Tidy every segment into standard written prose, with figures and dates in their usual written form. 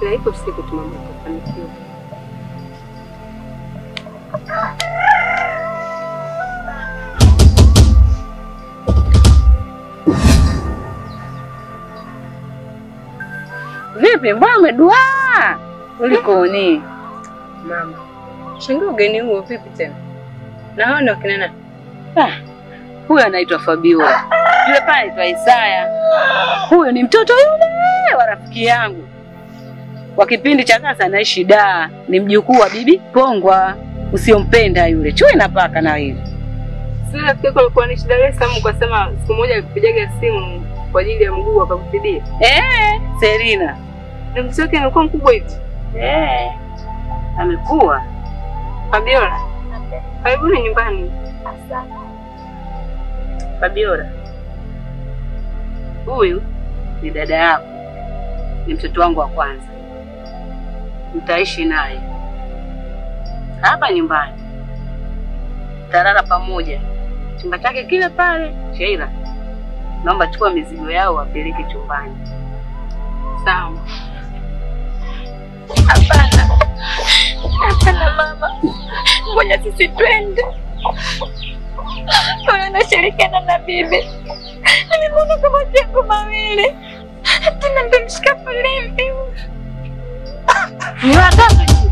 Ila ipo siku tu mama atafanikiwa. Vipi mbona umeduaa? Ulikoni? Mama, shangaa ugeni huo vipi tena? Na hao ndio kina nani? Huyu anaitwa Fabiola. Yule pale anaitwa Isaya. Huyu ni mtoto yule wa rafiki yangu. Kwa kipindi cha sasa anaishi Dar, ni mjukuu wa Bibi Pongwa. Usiompenda yule. Chui na paka na hivi. Sio rafiki yako alikuwa anaishi Dar es Salaam kwa sema siku moja alikupigaga simu kwa ajili ya mguu akakutidia. Serina. Na mtoto wake amekuwa mkubwa hivi. Amekuwa. Fabiola. Karibuni nyumbani. Asante. Fabiola. Huyu ni dada yako. Ni mtoto wangu wa kwanza. Mtaishi naye hapa nyumbani. Tarara pamoja. Chumba chake kile pale. Sheila, naomba chukua mizigo yao wapeleke chumbani. Sawa. Hapana. Hapana mama. Ngoja sisi twende. Wewe unashirikiana na bibi. Nimeona kama jengo mawili. Tena ndimshika polisi. Ni watatu.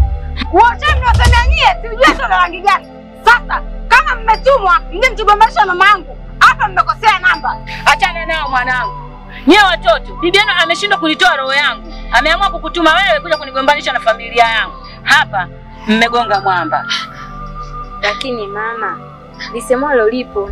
Wote mnawadanganyia, sijui ndo rangi gani. Sasa kama mmetumwa, mngemtugombesha mamangu. Hapa mmekosea namba. Achana nao mwanangu. Nyewe watoto, bibi yenu ameshindwa kunitoa roho yangu. Ameamua kukutuma wewe kuja kunigombanisha na familia yangu. Hapa mmegonga mwamba. Lakini mama, lisemalo lipo.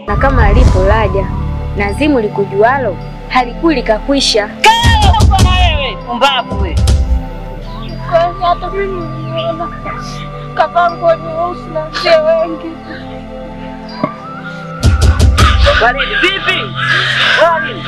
Na kama alipo laja, Nazimu likujualo, halikuli kakwisha. Kaa na wewe, pumbavu wewe. Kwa hata mimi niona kakangu nyeusi na mzee wengi. Walidi, vipi? Walidi.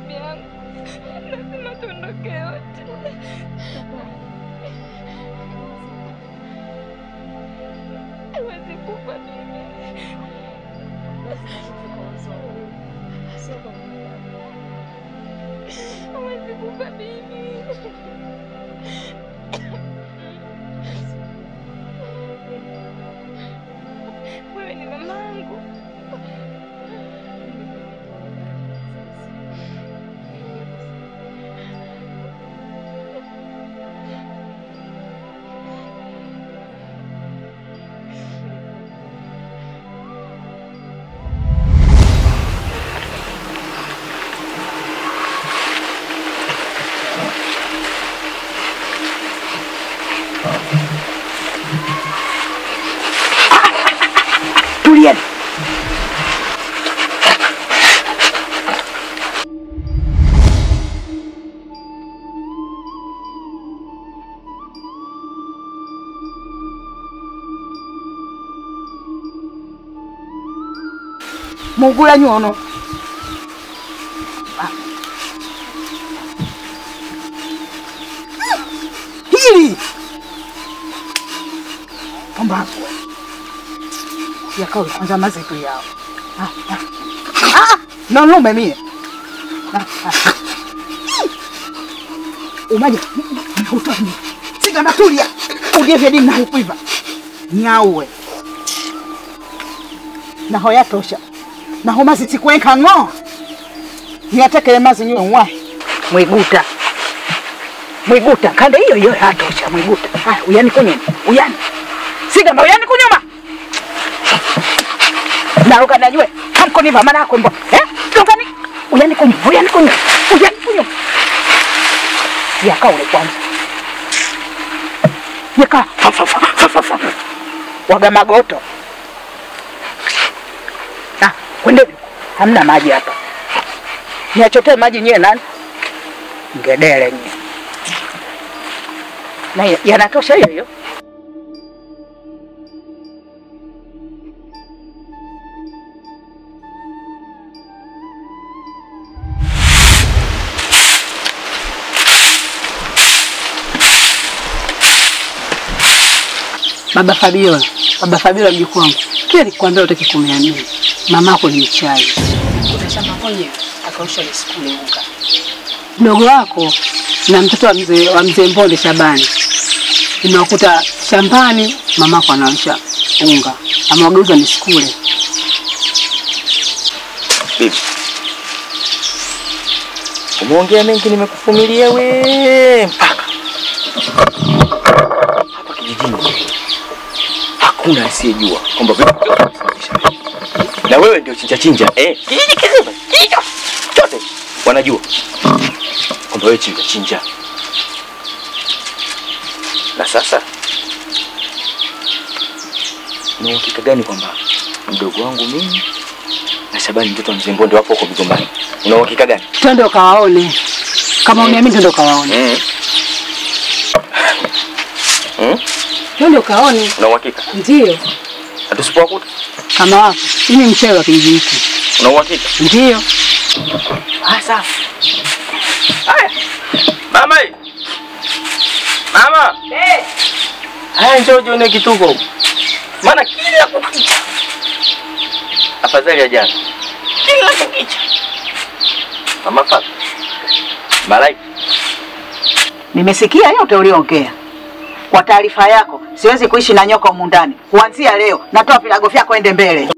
bibi yangu. Lazima tuondoke wote. Hawezi kufa bibi. Hawezi kufa bibi. Wewe ni mamangu. Tulieni. Mugula nyono. Hili. Pamba. Yakao kwanza mazetu yao. No mimi. Umaje? Utani. Siga natulia. Udevye dini na hupiva. Nyawe. Na hoya tosha. Na homa zitikwenka ngo. Niatekele mazi nyo nwa. Mwiguta. Mwiguta kanda hiyo hatosha mwiguta. Uyani kunyuma. Uyani. Siga ma uyani kunyuma. Na roka najue hamko ni mama nako mbo roka ni uyani kunyo yaka ule kwanza yaka waga magoto kwende hamna maji hapa niachote maji nyewe nani ngedele nyewe na yanatosha hiyo Baba Fabiola mjukuu wangu. Kile nilikwambia utaki kumiamini. Mamako ni mchawi. Utashamba kwenye akausha skuli unga. Mdogo wako na mtoto wa mzee Mbonde Shabani. Nimewakuta shambani mamako anaosha unga. Amewageuza ni skuli. Bibi. Umeongea mengi nimekufumilia we mpaka. Hapa kijijini. Hakuna asiyejua kwamba wewe ndio unasababisha. Na wewe ndio chinja. Kijiji kizima. Chote wanajua kwamba wewe chinja. Na sasa ni hakika gani kwamba mdogo wangu mimi na Shabani mtoto wa Mzee Mbonde wapo huko Migombani? Una hakika gani? Twende kawaone. Kama uniamini twende kawaone. Twende kaone. Una uhakika? Ndio. Hatusipokuta kama wapo. Mimi mchewe wa kijiji hiki. Una uhakika? Ndio. Sawa. Haya. Mama. Mama. Haya njoo jione kituko. Maana kila kukicha. Afadhali ya jana. Kila kukicha. Mama papa. Malaika. Nimesikia yote uliongea. Kwa taarifa yako, siwezi kuishi na nyoka humu ndani. Kuanzia leo, natoa vilago vyako ende mbele.